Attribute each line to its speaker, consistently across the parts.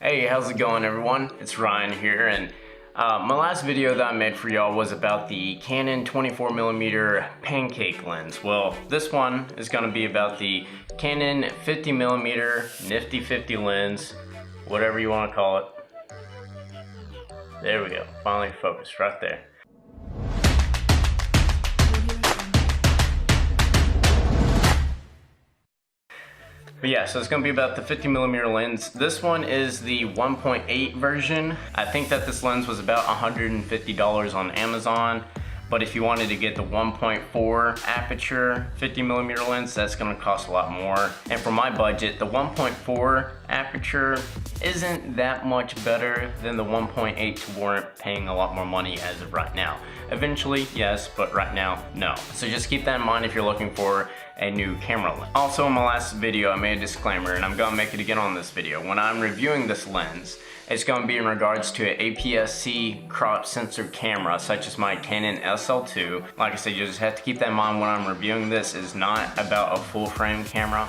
Speaker 1: Hey, how's it going everyone? It's Ryan here, and my last video that I made for y'all was about the Canon 24mm pancake lens. Well, this one is going to be about the Canon 50mm Nifty 50 lens, whatever you want to call it. There we go, finally focused right there. But yeah, so it's going to be about the 50mm lens. This one is the 1.8 version. I think that this lens was about $150 on Amazon. But if you wanted to get the 1.4 aperture 50mm lens, that's going to cost a lot more. And for my budget, the 1.4 aperture isn't that much better than the 1.8 to warrant paying a lot more money as of right now. Eventually, yes, but right now, no. So just keep that in mind if you're looking for a new camera lens. Also, in my last video, I made a disclaimer, and I'm gonna make it again on this video. When I'm reviewing this lens, it's gonna be in regards to an APS-C crop sensor camera, such as my Canon SL2. Like I said, you just have to keep that in mind when I'm reviewing this. Is not about a full frame camera.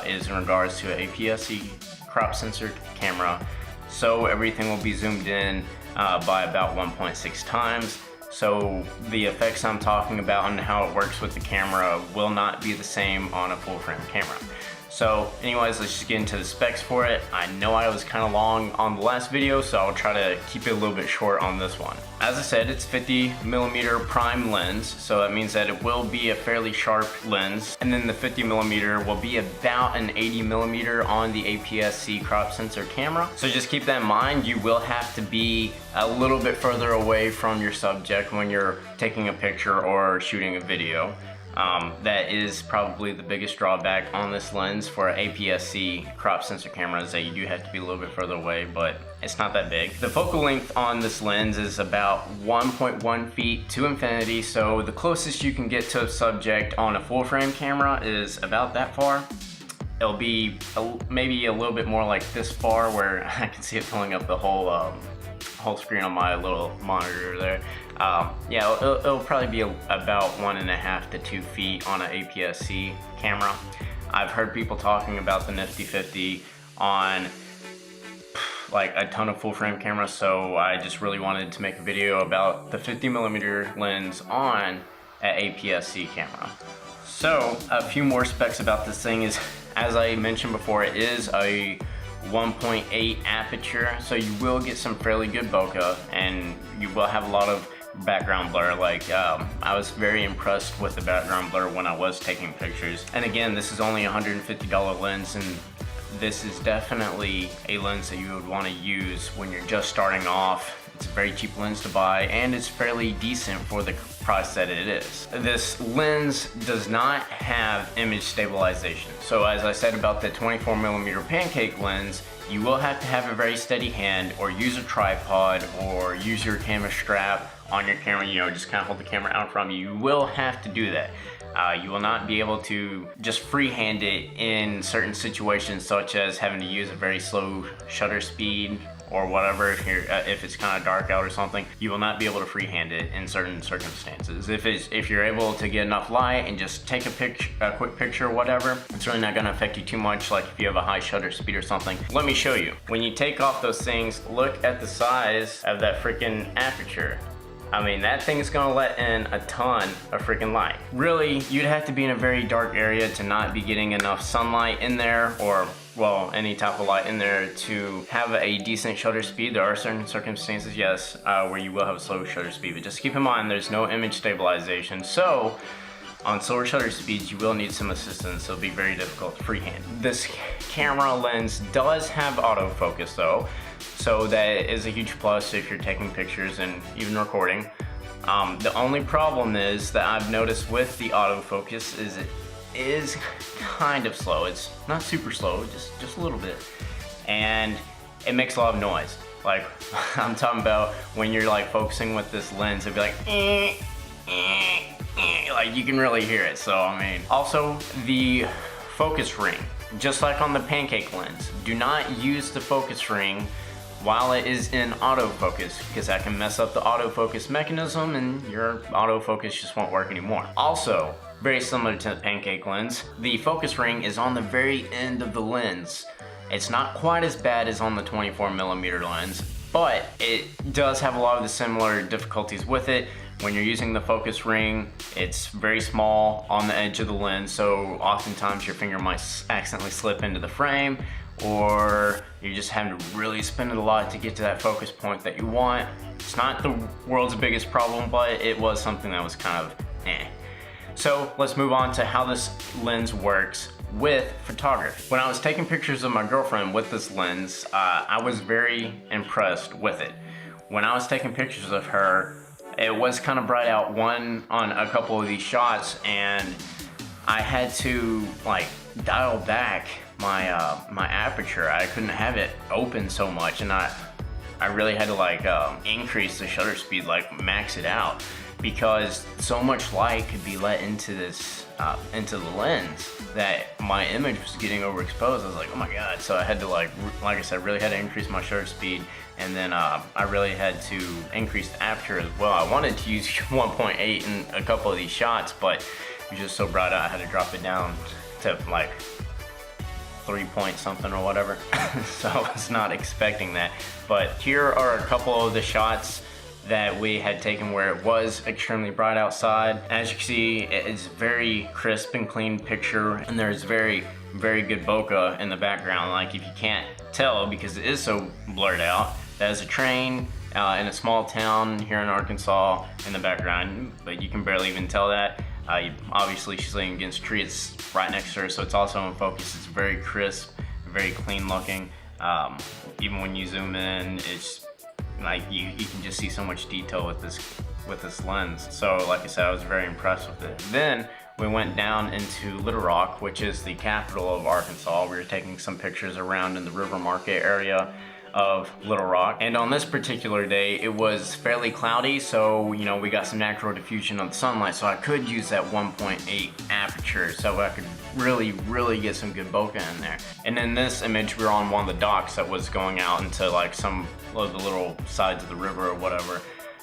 Speaker 1: Is in regards to an APS-C crop sensor camera. So everything will be zoomed in by about 1.6 times. So the effects I'm talking about and how it works with the camera will not be the same on a full frame camera. So anyways, let's just get into the specs for it. I know I was kind of long on the last video, so I'll try to keep it a little bit short on this one. As I said, it's 50mm prime lens, so that means that it will be a fairly sharp lens. And then the 50mm will be about an 80mm on the APS-C crop sensor camera. So just keep that in mind. You will have to be a little bit further away from your subject when you're taking a picture or shooting a video. That is probably the biggest drawback on this lens for an APS-C crop sensor camera, is that you do have to be a little bit further away, but it's not that big. The focal length on this lens is about 1.1 feet to infinity, so the closest you can get to a subject on a full frame camera is about that far. It'll be maybe a little bit more like this far, where I can see it filling up the whole screen on my little monitor there. Yeah, it'll probably be about 1.5 to 2 feet on an APS-C camera. I've heard people talking about the Nifty 50 on like a ton of full frame cameras, so I just really wanted to make a video about the 50mm lens on an APS-C camera. So a few more specs about this thing is, as I mentioned before, it is a 1.8 aperture, so you will get some fairly good bokeh, and you will have a lot of background blur. Like I was very impressed with the background blur when I was taking pictures. And again, this is only a $150 lens, and this is definitely a lens that you would want to use when you're just starting off. It's a very cheap lens to buy, and it's fairly decent for the price that it is. This lens does not have image stabilization. So as I said about the 24mm pancake lens, you will have to have a very steady hand, or use a tripod, or use your camera strap on your camera, you know, just kind of hold the camera out in front of you. You will have to do that. You will not be able to just freehand it in certain situations, such as having to use a very slow shutter speed or whatever. If it's kind of dark out or something, you will not be able to freehand it in certain circumstances. If you're able to get enough light and just take a quick picture or whatever, it's really not going to affect you too much, like if you have a high shutter speed or something. Let me show you. When you take off those things, look at the size of that freaking aperture. I mean, that thing's gonna let in a ton of freaking light. Really, you'd have to be in a very dark area to not be getting enough sunlight in there, or, well, any type of light in there to have a decent shutter speed. There are certain circumstances, yes, where you will have a slow shutter speed, but just keep in mind there's no image stabilization. So on slower shutter speeds, you will need some assistance. It'll be very difficult to freehand. This camera lens does have autofocus though, so that is a huge plus if you're taking pictures and even recording. The only problem is that I've noticed with the autofocus is it is kind of slow. It's not super slow, just a little bit, and it makes a lot of noise. Like I'm talking about when you're like focusing with this lens, it'd be like like you can really hear it. So I mean, also the focus ring, just like on the pancake lens, do not use the focus ring while it is in autofocus, because that can mess up the autofocus mechanism and your autofocus just won't work anymore. Also, very similar to the pancake lens, the focus ring is on the very end of the lens. It's not quite as bad as on the 24mm lens, but it does have a lot of the similar difficulties with it. When you're using the focus ring, it's very small on the edge of the lens, so oftentimes your finger might accidentally slip into the frame, or you're just having to really spin it a lot to get to that focus point that you want. It's not the world's biggest problem, but it was something that was kind of eh. So let's move on to how this lens works with photography. When I was taking pictures of my girlfriend with this lens, I was very impressed with it. When I was taking pictures of her, it was kind of bright out on a couple of these shots, and I had to like dial back my my aperture. I couldn't have it open so much, and I really had to like increase the shutter speed, like max it out, because so much light could be let into this into the lens that my image was getting overexposed. I was like, oh my god. So I had to like I said, really had to increase my shutter speed, and then I really had to increase the aperture as well. I wanted to use 1.8 in a couple of these shots, but it was just so bright out I had to drop it down to like 3 point something or whatever. So I was not expecting that. But here are a couple of the shots that we had taken where it was extremely bright outside. As you can see, it's a very crisp and clean picture, and there's very good bokeh in the background. Like, if you can't tell because it is so blurred out, that is a train in a small town here in Arkansas in the background, but you can barely even tell that. Obviously she's laying against a tree, it's right next to her, so it's also in focus. It's very crisp, very clean looking. Even when you zoom in, it's like you can just see so much detail with this lens. So like I said, I was very impressed with it. Then we went down into Little Rock, which is the capital of Arkansas. We were taking some pictures around in the River Market area of Little Rock, and on this particular day it was fairly cloudy, so you know, we got some natural diffusion of the sunlight, so I could use that 1.8 aperture, so I could really get some good bokeh in there. And in this image we were on one of the docks that was going out into like some of the little sides of the river or whatever,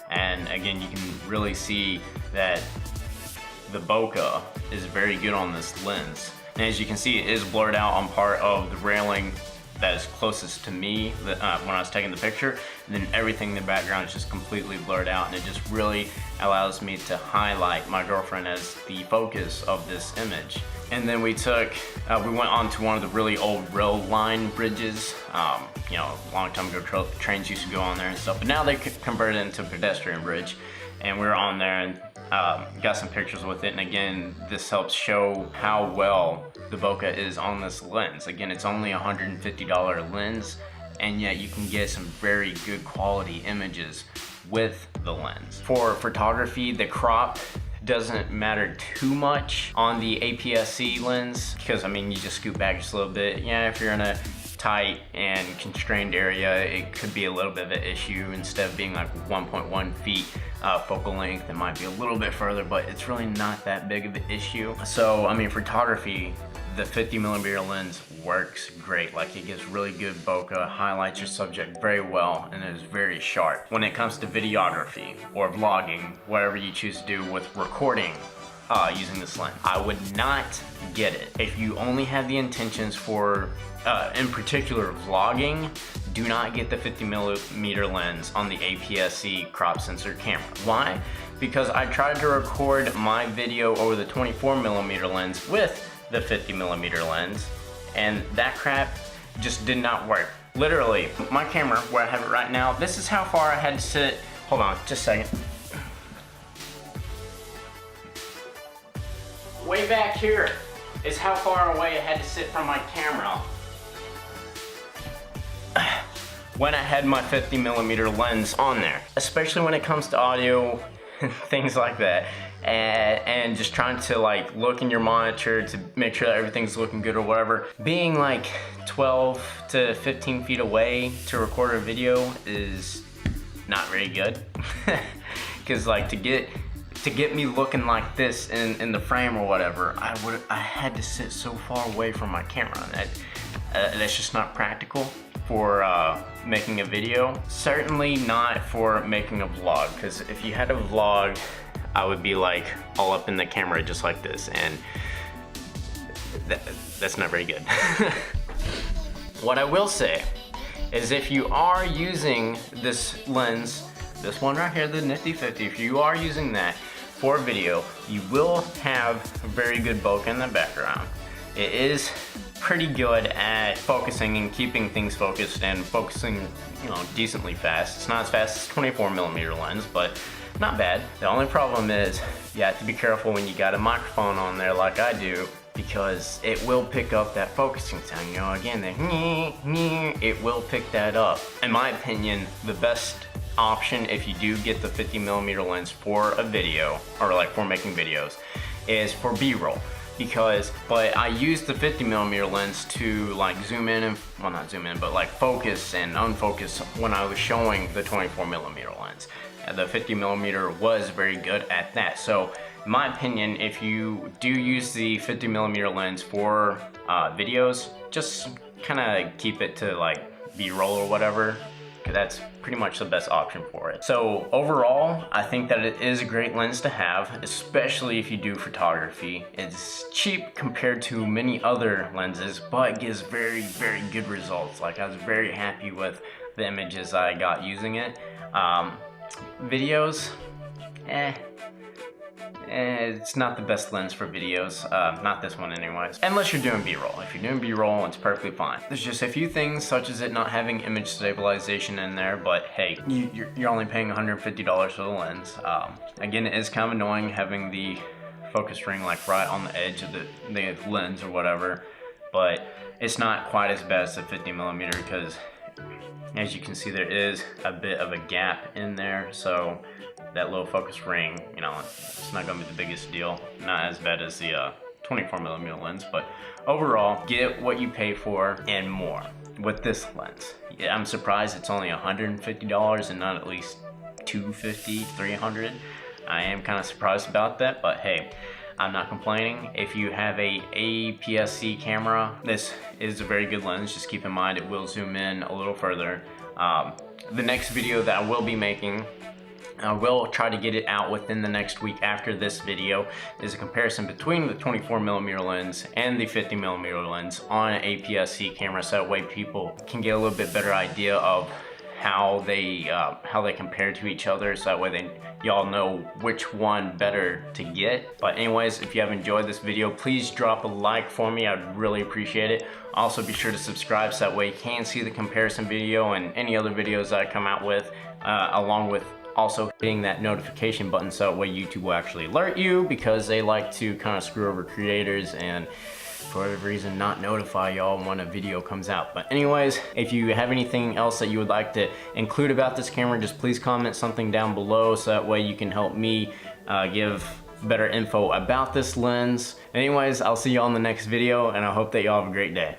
Speaker 1: and again you can really see that the bokeh is very good on this lens. And as you can see, it is blurred out on part of the railing that is closest to me when I was taking the picture, and then everything in the background is just completely blurred out, and it just really allows me to highlight my girlfriend as the focus of this image. And then we went on to one of the really old rail line bridges. You know, a long time ago trains used to go on there and stuff, but now they converted it into a pedestrian bridge, and we were on there and got some pictures with it. And again, this helps show how well the bokeh is on this lens. Again, it's only a $150 lens, and yet you can get some very good quality images with the lens. For photography, the crop doesn't matter too much on the APS-C lens, because I mean, you just scoot back just a little bit. Yeah, if you're in a tight and constrained area, it could be a little bit of an issue. Instead of being like 1.1 feet focal length, it might be a little bit further, but it's really not that big of an issue. So I mean, photography, the 50mm lens works great. Like, it gives really good bokeh, highlights your subject very well, and it is very sharp. When it comes to videography or vlogging, whatever you choose to do with recording using this lens, I would not get it. If you only have the intentions for, in particular, vlogging, do not get the 50mm lens on the APS-C crop sensor camera. Why? Because I tried to record my video over the 24mm lens with the 50mm lens, and that crap just did not work. Literally, my camera, where I have it right now, this is how far I had to sit. Hold on, just a second. Way back here is how far away I had to sit from my camera when I had my 50mm lens on there. Especially when it comes to audio and things like that. And just trying to like look in your monitor to make sure that everything's looking good or whatever. Being like 12 to 15 feet away to record a video is not very good. Because like to get me looking like this in the frame or whatever, I had to sit so far away from my camera, and that's just not practical for making a video. Certainly not for making a vlog, because if you had a vlog, I would be like all up in the camera just like this, and that's not very good. What I will say is if you are using this lens, this one right here, the Nifty 50, if you are using that for video, you will have very good bokeh in the background. It is pretty good at focusing and keeping things focused and focusing, decently fast. It's not as fast as 24mm lens, but not bad. The only problem is you have to be careful when you got a microphone on there like I do, because it will pick up that focusing sound. Again, it will pick that up. In my opinion, the best option if you do get the 50mm lens for a video, or like for making videos, is for B-roll. But I use the 50mm lens to like zoom in and, well, not zoom in, but like focus and unfocus when I was showing the 24mm lens. And the 50mm was very good at that. So in my opinion, if you do use the 50mm lens for videos, just kind of keep it to like B-roll or whatever, because that's pretty much the best option for it. So overall, I think that it is a great lens to have, especially if you do photography. It's cheap compared to many other lenses, but gives very, very good results. Like, I was very happy with the images I got using it. Videos, it's not the best lens for videos, not this one anyways, unless you're doing B-roll. If you're doing B-roll, it's perfectly fine. There's just a few things, such as it not having image stabilization in there, but hey, you're only paying $150 for the lens. Again, it is kind of annoying having the focus ring like right on the edge of the lens or whatever, but it's not quite as bad as the 50mm, because as you can see, there is a bit of a gap in there, so that low focus ring, it's not gonna be the biggest deal. Not as bad as the 24mm lens, but overall, get what you pay for and more with this lens. Yeah, I'm surprised it's only $150 and not at least $250, $300. I am kind of surprised about that, but hey, I'm not complaining. If you have a APS-C camera, this is a very good lens. Just keep in mind it will zoom in a little further. The next video that I will be making, I will try to get it out within the next week after this video, is a comparison between the 24mm lens and the 50mm lens on an APS-C camera, so that way people can get a little bit better idea of how they compare to each other, so that way y'all know which one better to get. But anyways, if you have enjoyed this video, please drop a like for me. I'd really appreciate it. Also, be sure to subscribe so that way you can see the comparison video and any other videos that I come out with, along with also hitting that notification button so that way YouTube will actually alert you, because they like to kind of screw over creators and for whatever reason not notify y'all when a video comes out. But anyways, if you have anything else that you would like to include about this camera, just please comment something down below so that way you can help me give better info about this lens. Anyways, I'll see y'all in the next video, and I hope that y'all have a great day.